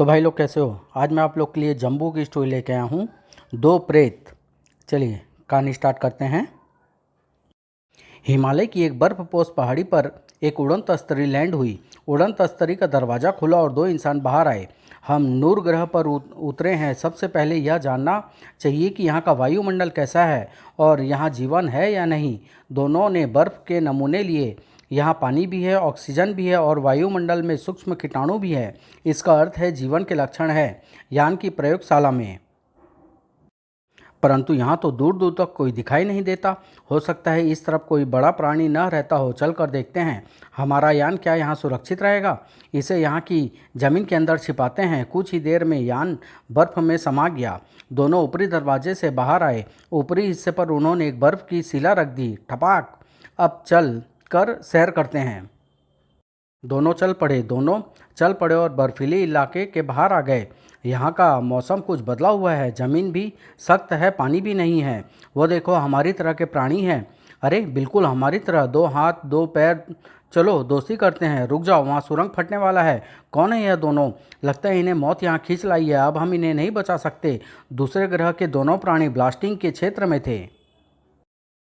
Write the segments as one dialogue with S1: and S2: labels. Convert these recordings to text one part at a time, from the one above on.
S1: तो भाई लोग कैसे हो। आज मैं आप लोग के लिए जम्बू की स्टोरी लेके आया हूँ, दो प्रेत। चलिए कहानी स्टार्ट करते हैं। हिमालय की एक बर्फपोश पहाड़ी पर एक उड़न तस्तरी लैंड हुई। उड़न तस्तरी का दरवाज़ा खुला और दो इंसान बाहर आए। हम नूर ग्रह पर उतरे हैं। सबसे पहले यह जानना चाहिए कि यहाँ का वायुमंडल कैसा है और यहाँ जीवन है या नहीं। दोनों ने बर्फ़ के नमूने लिए। यहाँ पानी भी है, ऑक्सीजन भी है और वायुमंडल में सूक्ष्म कीटाणु भी है। इसका अर्थ है जीवन के लक्षण है यान की प्रयोगशाला में। परंतु यहाँ तो दूर दूर तक कोई दिखाई नहीं देता। हो सकता है इस तरफ कोई बड़ा प्राणी न रहता हो। चल कर देखते हैं हमारा यान क्या यहाँ सुरक्षित रहेगा। इसे यहाँ की ज़मीन के अंदर छिपाते हैं। कुछ ही देर में यान बर्फ़ में समा गया। दोनों ऊपरी दरवाजे से बाहर आए। ऊपरी हिस्से पर उन्होंने एक बर्फ़ की शिला रख दी। ठपाक। अब चल कर सैर करते हैं। दोनों चल पड़े और बर्फीले इलाके के बाहर आ गए। यहाँ का मौसम कुछ बदला हुआ है। ज़मीन भी सख्त है, पानी भी नहीं है। वो देखो हमारी तरह के प्राणी हैं। अरे बिल्कुल हमारी तरह, दो हाथ दो पैर। चलो दोस्ती करते हैं। रुक जाओ, वहाँ सुरंग फटने वाला है। कौन है यह दोनों? लगता है इन्हें मौत यहाँ खींच लाई है। अब हम इन्हें नहीं बचा सकते। दूसरे ग्रह के दोनों प्राणी ब्लास्टिंग के क्षेत्र में थे।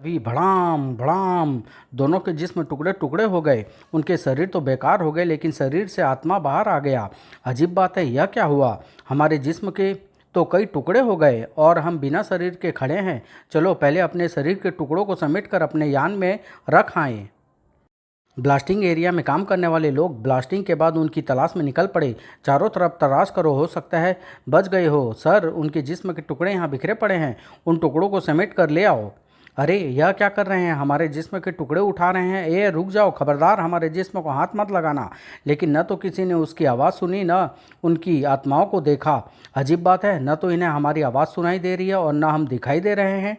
S1: अभी भड़ाम भड़ाम दोनों के जिस्म टुकड़े टुकड़े हो गए। उनके शरीर तो बेकार हो गए लेकिन शरीर से आत्मा बाहर आ गया। अजीब बात है, यह क्या हुआ? हमारे जिस्म के तो कई टुकड़े हो गए और हम बिना शरीर के खड़े हैं। चलो पहले अपने शरीर के टुकड़ों को समेटकर अपने यान में रख आएं। ब्लास्टिंग एरिया में काम करने वाले लोग ब्लास्टिंग के बाद उनकी तलाश में निकल पड़े। चारों तरफ तलाश करो, हो सकता है बच गए हो। सर, उनके जिस्म के टुकड़े यहाँ बिखरे पड़े हैं। उन टुकड़ों को समेट कर ले आओ। अरे यह क्या कर रहे हैं? हमारे जिस्म के टुकड़े उठा रहे हैं। ए रुक जाओ, खबरदार, हमारे जिस्म को हाथ मत लगाना। लेकिन न तो किसी ने उसकी आवाज़ सुनी, न उनकी आत्माओं को देखा। अजीब बात है, न तो इन्हें हमारी आवाज़ सुनाई दे रही है और न हम दिखाई दे रहे हैं।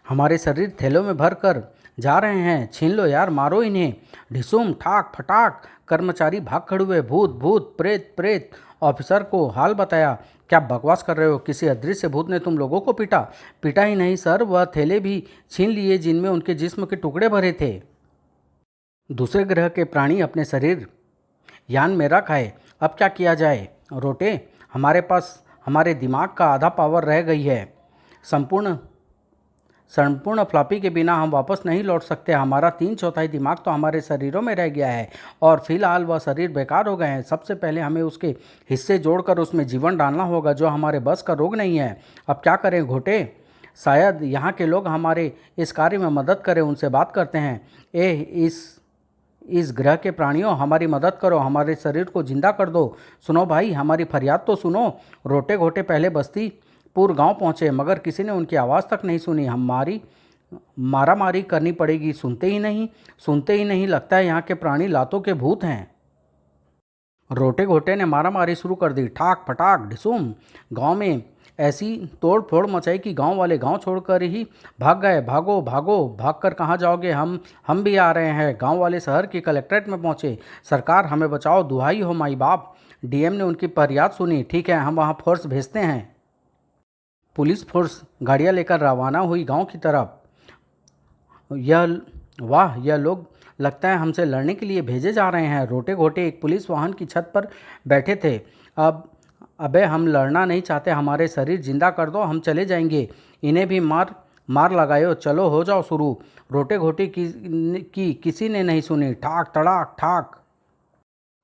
S1: हमारे शरीर थैलों में भर कर जा रहे हैं। छीन लो यार, मारो इन्हें। ढिसूम ठाक फटाक। कर्मचारी भाग खड़े हुए। भूत भूत, प्रेत प्रेत। ऑफिसर को हाल बताया। क्या बकवास कर रहे हो? किसी अदृश्य भूत ने तुम लोगों को पीटा? पीटा ही नहीं सर, वह थैले भी छीन लिए जिनमें उनके जिस्म के टुकड़े भरे थे। दूसरे ग्रह के प्राणी अपने शरीर यान में रख आए। अब क्या किया जाए? रोटे, हमारे पास हमारे दिमाग का आधा पावर रह गई है। संपूर्ण संपूर्ण फ्लॉपी के बिना हम वापस नहीं लौट सकते। हमारा 3/4 दिमाग तो हमारे शरीरों में रह गया है और फिलहाल वह शरीर बेकार हो गए हैं। सबसे पहले हमें उसके हिस्से जोड़कर उसमें जीवन डालना होगा, जो हमारे बस का रोग नहीं है। अब क्या करें घोटे? शायद यहाँ के लोग हमारे इस कार्य में मदद करें। उनसे बात करते हैं। इस ग्रह के प्राणियों, हमारी मदद करो, हमारे शरीर को जिंदा कर दो। सुनो भाई, हमारी फरियाद तो सुनो। रोटे घोटे पहले बस्ती पूर गांव पहुंचे मगर किसी ने उनकी आवाज़ तक नहीं सुनी। हमारी मारामारी करनी पड़ेगी। सुनते ही नहीं, लगता है यहाँ के प्राणी लातों के भूत हैं। रोटे घोटे ने मारामारी शुरू कर दी। ठाक फटाक ढिसूम। गांव में ऐसी तोड़ फोड़ मचाई कि गांव वाले गांव छोड़कर ही भाग गए। भागो भागो, भागकर कहाँ जाओगे? हम भी आ रहे हैं। गांव वाले शहर की कलेक्ट्रेट में पहुंचे। सरकार हमें बचाओ, दुहाई हो माई बाप। डीएम ने उनकी फरियाद सुनी। ठीक है, हम वहाँ फोर्स भेजते हैं। पुलिस फोर्स गाड़ियां लेकर रवाना हुई गांव की तरफ। यह लोग लगता है हमसे लड़ने के लिए भेजे जा रहे हैं। रोटे घोटे एक पुलिस वाहन की छत पर बैठे थे। अबे हम लड़ना नहीं चाहते। हमारे शरीर जिंदा कर दो, हम चले जाएंगे। इन्हें भी मार लगाओ। चलो हो जाओ शुरू। रोटे घोटे की किसी ने नहीं सुनी। ठाक तड़ाक ठाक।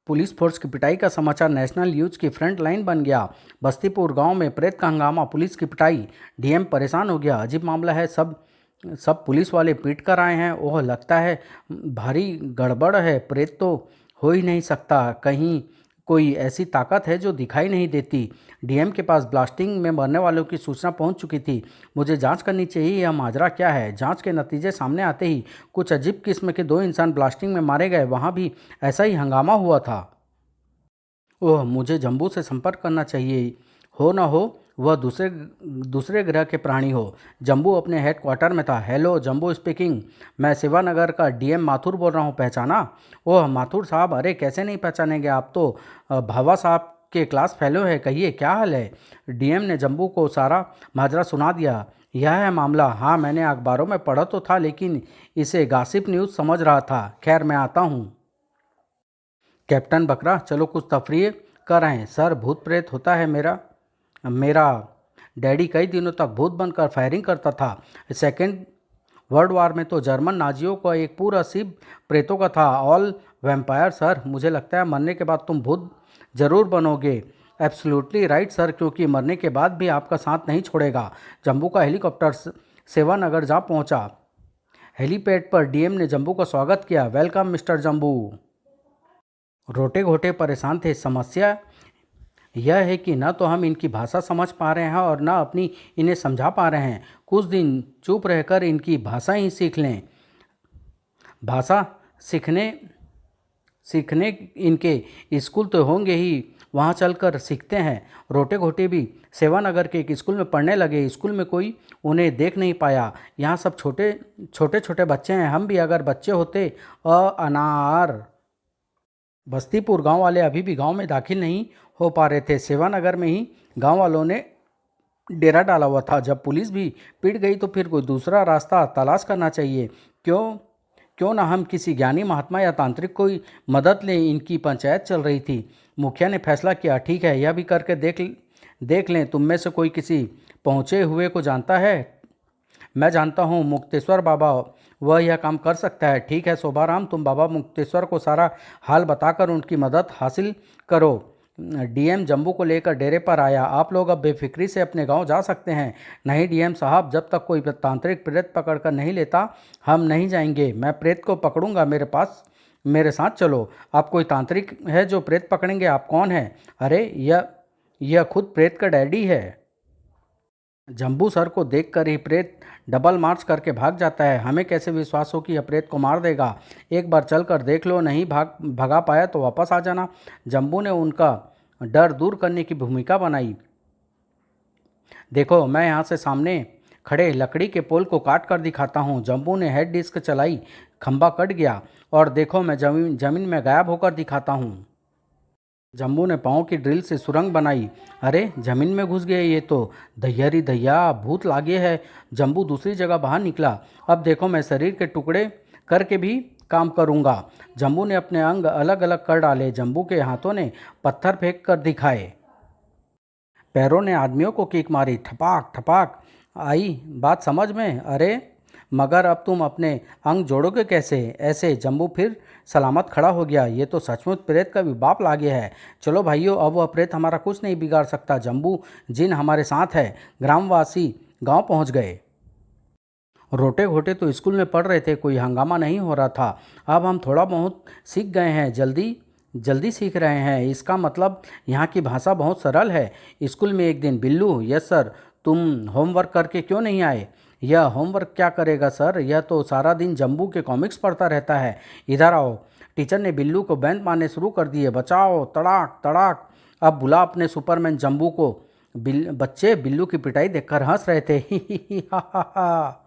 S1: पुलिस फोर्स की पिटाई का समाचार नेशनल न्यूज की फ्रंट लाइन बन गया। बस्तीपुर गांव में प्रेत का हंगामा, पुलिस की पिटाई। डीएम परेशान हो गया। अजीब मामला है, सब पुलिस वाले पीट कर आए हैं। ओह, लगता है भारी गड़बड़ है। प्रेत तो हो ही नहीं सकता। कहीं कोई ऐसी ताकत है जो दिखाई नहीं देती। डीएम के पास ब्लास्टिंग में मरने वालों की सूचना पहुंच चुकी थी। मुझे जांच करनी चाहिए, यह माजरा क्या है। जांच के नतीजे सामने आते ही कुछ अजीब किस्म के 2 इंसान ब्लास्टिंग में मारे गए। वहां भी ऐसा ही हंगामा हुआ था। ओह, मुझे जम्बू से संपर्क करना चाहिए। हो ना हो वह दूसरे ग्रह के प्राणी हो। जम्बू अपने हेडक्वार्टर में था। Hello, Jambu speaking. मैं शिवानगर का डीएम माथुर बोल रहा हूँ, पहचाना? ओह माथुर साहब, अरे कैसे नहीं पहचानेंगे, आप तो भावा साहब के क्लास फेलो है। कहिए क्या हाल है? डीएम ने जम्बू को सारा माजरा सुना दिया। यह है मामला। हाँ, मैंने अखबारों में पढ़ा तो था लेकिन इसे गॉसिप न्यूज़ समझ रहा था। खैर मैं आता हूँ। कैप्टन बकरा, चलो कुछ तफरीह कर रहे हैं। सर, भूत प्रेत होता है? मेरा मेरा डैडी कई दिनों तक भूत बनकर फायरिंग करता था। सेकेंड वर्ल्ड वार में तो जर्मन नाजियों का एक पूरा शिप प्रेतों का था। All vampire. सर, मुझे लगता है मरने के बाद तुम भूत जरूर बनोगे। एब्सोल्युटली राइट सर, क्योंकि मरने के बाद भी आपका साथ नहीं छोड़ेगा। जम्बू का हेलीकॉप्टर सेवानगर जा पहुंचा। हेलीपैड पर डीएम ने जम्बू का स्वागत किया। Welcome mister Jambu. रोटे घोटे परेशान थे। समस्या यह है कि न तो हम इनकी भाषा समझ पा रहे हैं और न अपनी इन्हें समझा पा रहे हैं। कुछ दिन चुप रहकर इनकी भाषा ही सीख लें। भाषा सीखने सीखने इनके स्कूल तो होंगे ही, वहाँ चलकर सीखते हैं। रोटे घोटे भी सेवानगर के एक स्कूल में पढ़ने लगे। स्कूल में कोई उन्हें देख नहीं पाया। यहाँ सब छोटे छोटे बच्चे हैं। हम भी अगर बच्चे होते। अनार। बस्तीपुर गांव वाले अभी भी गांव में दाखिल नहीं हो पा रहे थे। सेवानगर में ही गांव वालों ने डेरा डाला हुआ था। जब पुलिस भी पिट गई तो फिर कोई दूसरा रास्ता तलाश करना चाहिए। क्यों ना हम किसी ज्ञानी महात्मा या तांत्रिक कोई मदद लें। इनकी पंचायत चल रही थी। मुखिया ने फैसला किया, ठीक है, यह भी करके देख लें। तुम में से कोई किसी पहुँचे हुए को जानता है? मैं जानता हूँ, मुक्तेश्वर बाबा, वह यह काम कर सकता है। ठीक है शोभाराम, तुम बाबा मुक्तेश्वर को सारा हाल बताकर उनकी मदद हासिल करो। डीएम जम्बू को लेकर डेरे पर आया। आप लोग अब बेफिक्री से अपने गांव जा सकते हैं। नहीं डीएम साहब, जब तक कोई तांत्रिक प्रेत पकड़ कर नहीं लेता हम नहीं जाएंगे। मैं प्रेत को पकड़ूंगा, मेरे साथ चलो। आप कोई तांत्रिक है जो प्रेत पकड़ेंगे? आप कौन हैं? अरे यह खुद प्रेत का डैडी है। जम्बू सर को देखकर ही प्रेत डबल मार्च करके भाग जाता है। हमें कैसे विश्वास हो कि यह प्रेत को मार देगा? एक बार चल कर देख लो, नहीं भगा पाया तो वापस आ जाना। जम्बू ने उनका डर दूर करने की भूमिका बनाई। देखो, मैं यहाँ से सामने खड़े लकड़ी के पोल को काट कर दिखाता हूँ। जम्बू ने हेड डिस्क चलाई, खंबा कट गया। और देखो, मैं जमीन में गायब होकर दिखाता हूँ। जम्बू ने पाँव की ड्रिल से सुरंग बनाई। अरे, जमीन में घुस गए ये तो। दैया री दैया, भूत लागे है। जम्बू दूसरी जगह बाहर निकला। अब देखो, मैं शरीर के टुकड़े करके भी काम करूँगा। जम्बू ने अपने अंग अलग अलग कर डाले। जम्बू के हाथों ने पत्थर फेंक कर दिखाए। पैरों ने आदमियों को किक मारी। ठपाक ठपाक। आई बात समझ में? अरे, मगर अब तुम अपने अंग जोड़ोगे कैसे? ऐसे जम्बू फिर सलामत खड़ा हो गया। ये तो सचमुच प्रेत का भी बाप लागे है। चलो भाइयों, अब वह प्रेत हमारा कुछ नहीं बिगाड़ सकता। जम्बू जिन हमारे साथ है। ग्रामवासी गांव पहुंच गए। रोटे घोटे तो स्कूल में पढ़ रहे थे, कोई हंगामा नहीं हो रहा था। अब हम थोड़ा बहुत सीख गए हैं, जल्दी सीख रहे हैं। इसका मतलब यहाँ की भाषा बहुत सरल है। स्कूल में एक दिन बिल्लू, यस सर, तुम होमवर्क करके क्यों नहीं आए? यह होमवर्क क्या करेगा सर, यह तो सारा दिन जम्बू के कॉमिक्स पढ़ता रहता है। इधर आओ। टीचर ने बिल्लू को बैंड मारने शुरू कर दिए। बचाओ, तड़ाक तड़ाक। अब बुला अपने सुपरमैन जम्बू को। बच्चे बिल्लू की पिटाई देखकर हंस रहे थे। ही ही हा हा हा।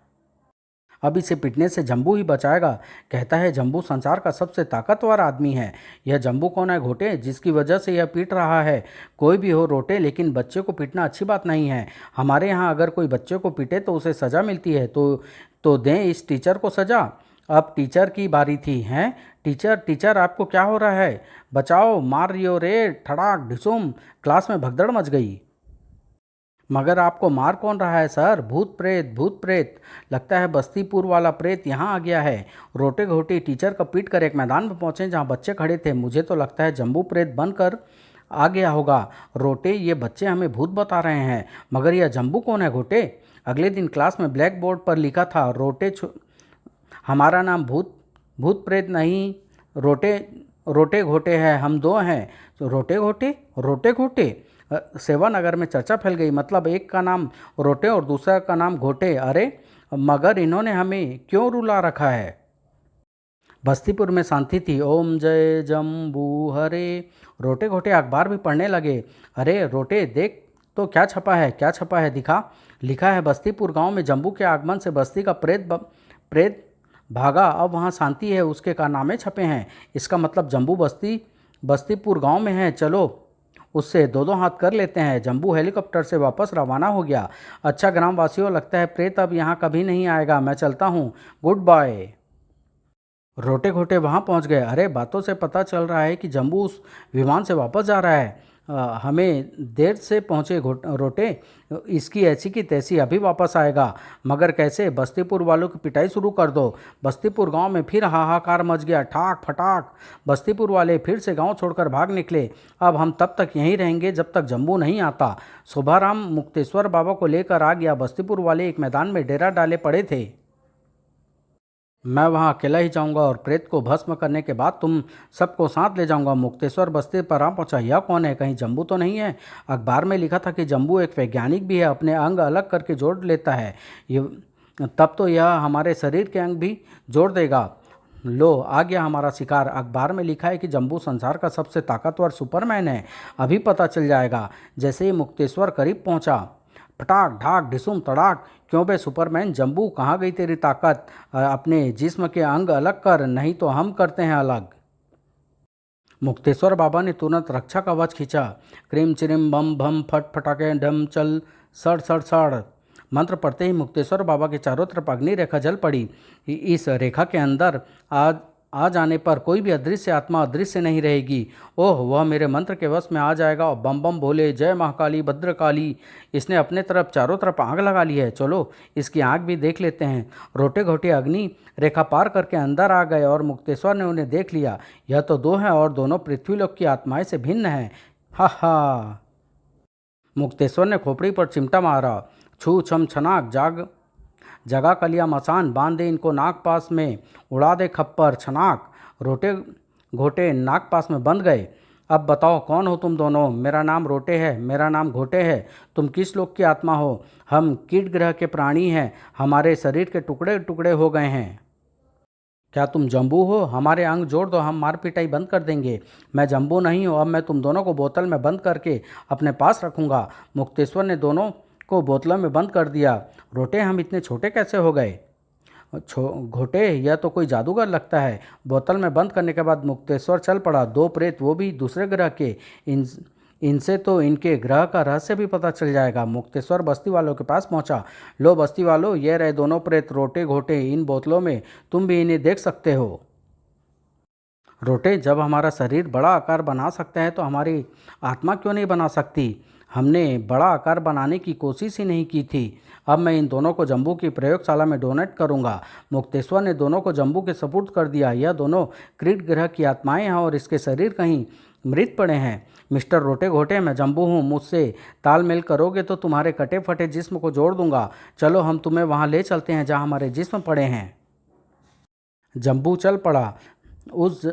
S1: अब इसे पिटने से जम्बू ही बचाएगा। कहता है जम्बू संसार का सबसे ताकतवर आदमी है। यह जम्बू कौन है घोटे, जिसकी वजह से यह पीट रहा है? कोई भी हो रोटे, लेकिन बच्चे को पीटना अच्छी बात नहीं है। हमारे यहाँ अगर कोई बच्चे को पीटे तो उसे सज़ा मिलती है। तो दें इस टीचर को सज़ा। अब टीचर की बारी थी। हैं टीचर आपको क्या हो रहा है? बचाओ, मार रही हो रे। ठड़ाक ढिसुम। क्लास में भगदड़ मच गई। मगर आपको मार कौन रहा है सर? भूत प्रेत। लगता है बस्तीपुर वाला प्रेत यहाँ आ गया है। रोटे घोटे टीचर को पीट कर एक मैदान में पहुँचे जहाँ बच्चे खड़े थे। मुझे तो लगता है जम्बू प्रेत बनकर आ गया होगा। रोटे, ये बच्चे हमें भूत बता रहे हैं, मगर यह जम्बू कौन है घोटे? अगले दिन क्लास में ब्लैक बोर्ड पर लिखा था, हमारा नाम भूत प्रेत नहीं, रोटे घोटे है। हम दो हैं। रोटे घोटे। सेवानगर में चर्चा फैल गई। मतलब एक का नाम रोटे और दूसरा का नाम घोटे। अरे, मगर इन्होंने हमें क्यों रुला रखा है? बस्तीपुर में शांति थी। ओम जय जम्बू हरे। रोटे घोटे अखबार भी पढ़ने लगे। अरे रोटे, देख तो क्या छपा है दिखा। लिखा है, बस्तीपुर गांव में जम्बू के आगमन से बस्ती का प्रेत भागा। अब वहाँ शांति है, उसके कारनामे छपे हैं। इसका मतलब जम्बू बस्तीपुर गांव में है। चलो उससे दो हाथ कर लेते हैं। जम्बू हेलीकॉप्टर से वापस रवाना हो गया। अच्छा ग्रामवासियों, लगता है प्रेत अब यहाँ कभी नहीं आएगा। मैं चलता हूँ। Good bye. रोटे घोटे वहाँ पहुँच गए। अरे बातों से पता चल रहा है कि जम्बू उस विमान से वापस जा रहा है। हमें देर से पहुँचे रोटे, इसकी ऐसी की तैसी अभी वापस आएगा। मगर कैसे? बस्तीपुर वालों की पिटाई शुरू कर दो। बस्तीपुर गांव में फिर हाहाकार मच गया। ठाक फटाक बस्तीपुर वाले फिर से गांव छोड़कर भाग निकले। अब हम तब तक यहीं रहेंगे जब तक जम्बू नहीं आता। शोभाराम मुक्तेश्वर बाबा को लेकर आ गया। बस्तीपुर वाले एक मैदान में डेरा डाले पड़े थे। मैं वहाँ अकेला ही जाऊँगा और प्रेत को भस्म करने के बाद तुम सबको साथ ले जाऊँगा। मुक्तेश्वर बस्ती पर आ पहुँचा। यह कौन है? कहीं जम्बू तो नहीं है? अखबार में लिखा था कि जम्बू एक वैज्ञानिक भी है, अपने अंग अलग करके जोड़ लेता है। ये तब तो यह हमारे शरीर के अंग भी जोड़ देगा। लो आ गया हमारा शिकार। अखबार में लिखा है कि जम्बू संसार का सबसे ताकतवर सुपरमैन है। अभी पता चल जाएगा। जैसे ही मुक्तेश्वर करीब पहुँचा, फटाक ढाक ढिसुम तड़ाक। क्यों बे सुपरमैन, जम्बू कहाँ गई तेरी ताकत? अपने जिस्म के अंग अलग कर, नहीं तो हम करते हैं अलग। मुक्तेश्वर बाबा ने तुरंत रक्षा कवच खींचा। क्रीम चिरिम बम भम फट फटाके ढम चल सड़ सड़ सड़। मंत्र पढ़ते ही मुक्तेश्वर बाबा के चारों तरफ अग्नि रेखा जल पड़ी। इस रेखा के अंदर आ जाने पर कोई भी अदृश्य आत्मा अदृश्य नहीं रहेगी। ओह, वह मेरे मंत्र के वश में आ जाएगा और बम बम बोले जय महाकाली भद्रकाली। इसने अपने तरफ चारों तरफ आग लगा ली है। चलो इसकी आग भी देख लेते हैं। रोटे घोटे अग्नि रेखा पार करके अंदर आ गए और मुक्तेश्वर ने उन्हें देख लिया। यह तो दो हैं और दोनों पृथ्वीलोक की आत्माएं से भिन्न हैं। हा हा। मुक्तेश्वर ने खोपड़ी पर चिमटा मारा। छू छम छनाक जाग जगा कलिया मसान, बांध दे इनको नाग पास में, उड़ा दे खप्पर छनाक। रोटे घोटे नाग पास में बंध गए। अब बताओ कौन हो तुम दोनों? मेरा नाम रोटे है, मेरा नाम घोटे है। तुम किस लोक की आत्मा हो? हम कीट ग्रह के प्राणी हैं। हमारे शरीर के टुकड़े टुकड़े हो गए हैं। क्या तुम जम्बू हो? हमारे अंग जोड़ दो, हम मार पिटाई बंद कर देंगे। मैं जम्बू नहीं हूँ। अब मैं तुम दोनों को बोतल में बंद करके अपने पास रखूँगा। मुक्तेश्वर ने दोनों को बोतलों में बंद कर दिया। रोटे, हम इतने छोटे कैसे हो गए? घोटे, यह तो कोई जादूगर लगता है। बोतल में बंद करने के बाद मुक्तेश्वर चल पड़ा। दो प्रेत, वो भी दूसरे ग्रह के। इनसे तो इनके ग्रह का रहस्य भी पता चल जाएगा। मुक्तेश्वर बस्ती वालों के पास पहुंचा। लो बस्ती वालों, ये रहे दोनों प्रेत रोटे घोटे इन बोतलों में। तुम भी इन्हें देख सकते हो। रोटे, जब हमारा शरीर बड़ा आकार बना सकता है तो हमारी आत्मा क्यों नहीं बना सकती? हमने बड़ा आकार बनाने की कोशिश ही नहीं की थी। अब मैं इन दोनों को जम्बू की प्रयोगशाला में डोनेट करूंगा। मुक्तेश्वर ने दोनों को जम्बू के सपुर्द कर दिया। यह दोनों क्रीट ग्रह की आत्माएं हैं और इसके शरीर कहीं मृत पड़े हैं। मिस्टर रोटे घोटे, मैं जम्बू हूँ। मुझसे तालमेल करोगे तो तुम्हारे कटे फटे जिस्म को जोड़ दूंगा। चलो हम तुम्हें वहाँ ले चलते हैं जहाँ हमारे जिस्म पड़े हैं। जम्बू चल पड़ा। उस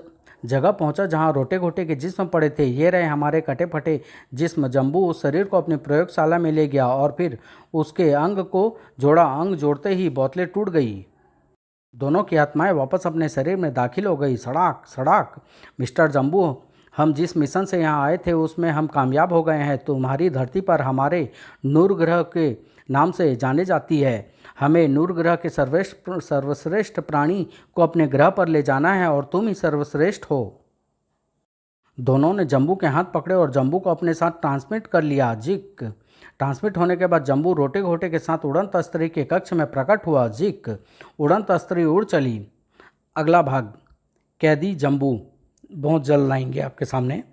S1: जगह पहुंचा जहां रोटे घोटे के जिस्म पड़े थे। ये रहे हमारे कटे फटे जिस्म। जम्बू उस शरीर को अपनी प्रयोगशाला में ले गया और फिर उसके अंग को जोड़ा। अंग जोड़ते ही बोतलें टूट गई। दोनों की आत्माएं वापस अपने शरीर में दाखिल हो गई। सड़ाक सड़ाक। मिस्टर जम्बू, हम जिस मिशन से यहाँ आए थे उसमें हम कामयाब हो गए हैं। तुम्हारी धरती पर हमारे नूर ग्रह के नाम से जाने जाती है। हमें नूर ग्रह के सर्वश्रेष्ठ प्राणी को अपने ग्रह पर ले जाना है और तुम ही सर्वश्रेष्ठ हो। दोनों ने जम्बू के हाथ पकड़े और जम्बू को अपने साथ ट्रांसमिट कर लिया। जिक। ट्रांसमिट होने के बाद जम्बू रोटे घोटे के साथ उड़न तस्तरी के कक्ष में प्रकट हुआ। जिक। उड़न तस्तरी उड़ चली। अगला भाग, कैदी जम्बू, बहुत जल्द लाएंगे आपके सामने।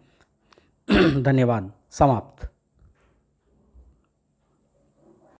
S1: धन्यवाद। समाप्त।